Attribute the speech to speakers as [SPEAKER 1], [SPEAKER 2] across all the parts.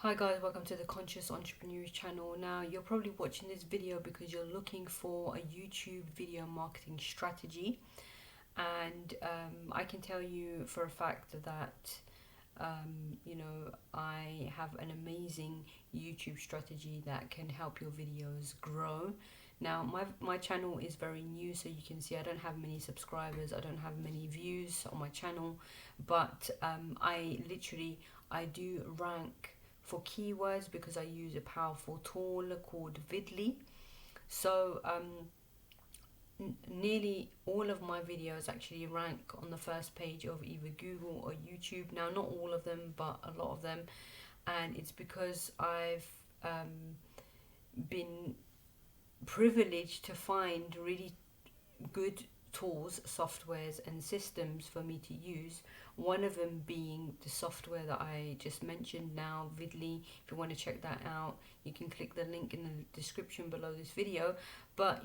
[SPEAKER 1] Hi guys, welcome to the Conscious Entrepreneurs channel. Now you're probably watching this video because you're looking for a YouTube video marketing strategy, and I can tell you for a fact that I have an amazing YouTube strategy that can help your videos grow. Now my channel is very new, so you can see I don't have many subscribers, I don't have many views on my channel, but I do rank for keywords because I use a powerful tool called Vidly. So nearly all of my videos actually rank on the first page of either Google or YouTube. Now not all of them, but a lot of them, and it's because I've been privileged to find really good tools, softwares and systems for me to use. One of them being the software that I just mentioned now, Vidly. If you want to check that out, you can click the link in the description below this video. But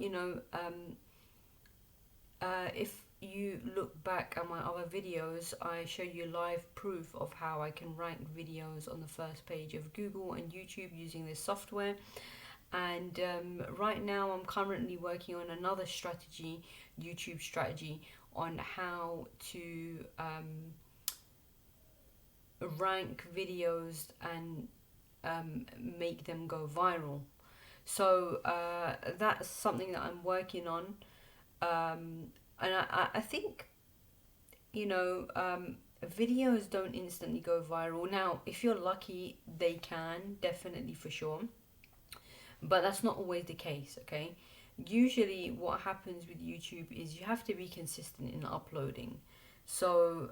[SPEAKER 1] if you look back at my other videos, I show you live proof of how I can rank videos on the first page of Google and YouTube using this software. And right now I'm currently working on another strategy, YouTube strategy, on how to rank videos and make them go viral. So that's something that I'm working on, and I think videos don't instantly go viral. Now if you're lucky, they can, definitely, for sure, but that's not always the case. Okay, usually what happens with YouTube is you have to be consistent in uploading. So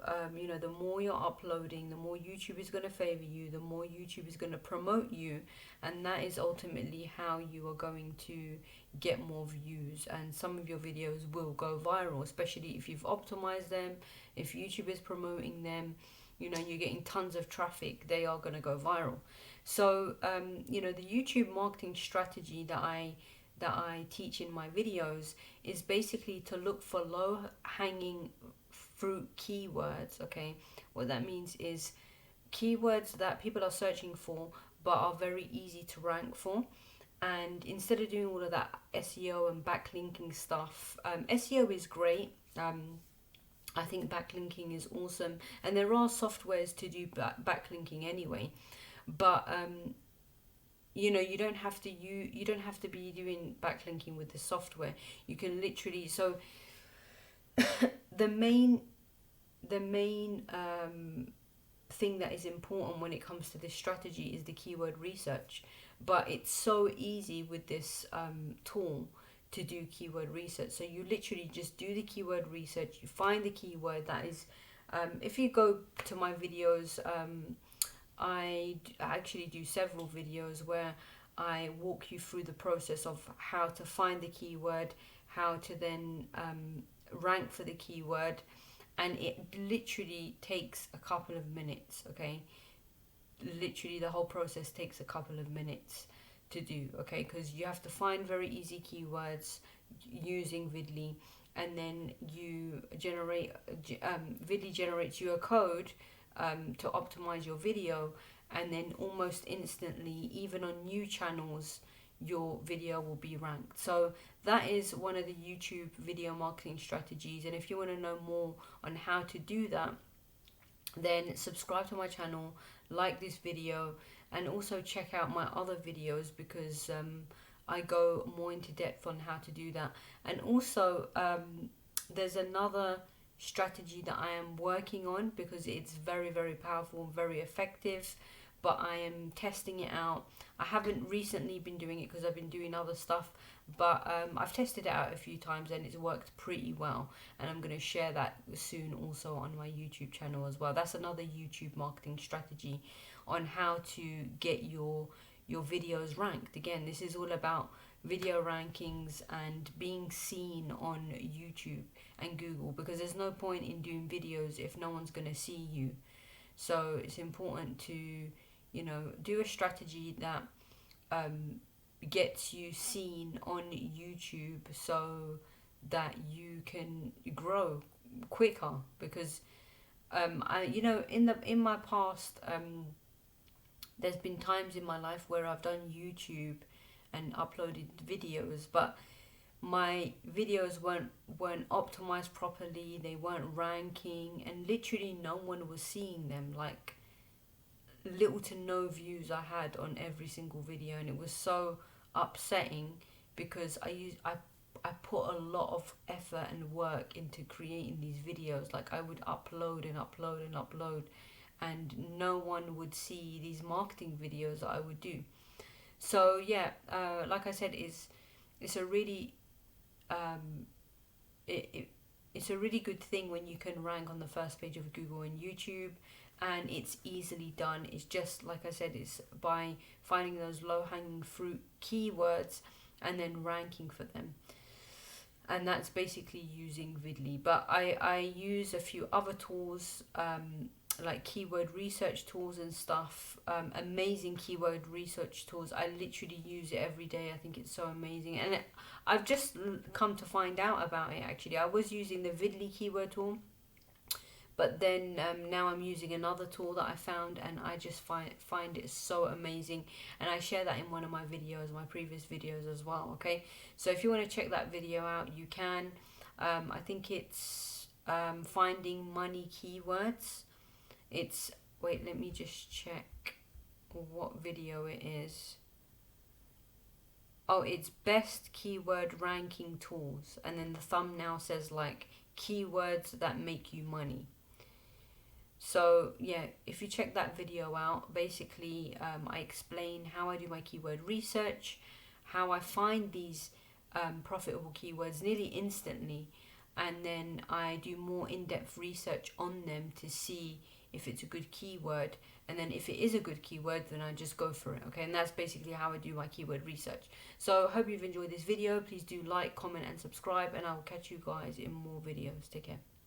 [SPEAKER 1] the more you're uploading, the more YouTube is going to favor you, the more YouTube is going to promote you, and that is ultimately how you are going to get more views, and some of your videos will go viral, especially if you've optimized them. If YouTube is promoting them, you're getting tons of traffic, they are going to go viral. So the YouTube marketing strategy that I teach in my videos is basically to look for low hanging fruit keywords. Okay, what that means is keywords that people are searching for but are very easy to rank for. And instead of doing all of that SEO and backlinking stuff, SEO is great. I think backlinking is awesome, and there are softwares to do backlinking anyway. But you don't have to be doing backlinking with the software. You can literally, so the main thing that is important when it comes to this strategy is the keyword research. But it's so easy with this tool to do keyword research. So you literally just do the keyword research, you find the keyword that is if you go to my videos, I actually do several videos where I walk you through the process of how to find the keyword, how to then rank for the keyword, and it literally takes a couple of minutes. Okay, literally the whole process takes a couple of minutes to do. Okay, because you have to find very easy keywords using Vidly, and then you generate Vidly generates you a code to optimize your video, and then almost instantly, even on new channels, your video will be ranked. So that is one of the YouTube video marketing strategies, and if you want to know more on how to do that, then subscribe to my channel, like this video, and also check out my other videos because I go more into depth on how to do that. And also there's another strategy that I am working on because it's very, very powerful and very effective, but I am testing it out. I haven't recently been doing it because I've been doing other stuff, but I've tested it out a few times and it's worked pretty well, and I'm going to share that soon also on my YouTube channel as well. That's another YouTube marketing strategy on how to get your videos ranked. Again, this is all about video rankings and being seen on YouTube and Google, because there's no point in doing videos if no one's going to see you. So it's important to do a strategy that gets you seen on YouTube so that you can grow quicker. Because in my past There's been times in my life where I've done YouTube and uploaded videos, but my videos weren't optimized properly, they weren't ranking, and literally no one was seeing them. Like, little to no views I had on every single video, and it was so upsetting because I put a lot of effort and work into creating these videos. Like, I would upload and upload and upload, and no one would see these marketing videos that I would do. So yeah, like I said, it's a really um, it, it it's a really good thing when you can rank on the first page of Google and YouTube, and it's easily done. It's just like I said, it's by finding those low hanging fruit keywords and then ranking for them. And that's basically using Vidly. But I use a few other tools, like keyword research tools and stuff. Amazing keyword research tools. I literally use it every day. I think it's so amazing. And I've just come to find out about it actually. I was using the Vidly keyword tool, but then now I'm using another tool that I found, and I just find it so amazing, and I share that in one of my videos, my previous videos as well. Okay, so if you want to check that video out, you can. I think it's finding money keywords. It's, wait, let me just check what video it is. Oh, it's best keyword ranking tools, and then the thumbnail says like keywords that make you money. So yeah, if you check that video out, basically I explain how I do my keyword research, how I find these profitable keywords nearly instantly, and then I do more in-depth research on them to see if it's a good keyword, and then if it is a good keyword, then I just go for it. Okay, and that's basically how I do my keyword research. So hope you've enjoyed this video. Please do like, comment and subscribe, and I will catch you guys in more videos. Take care.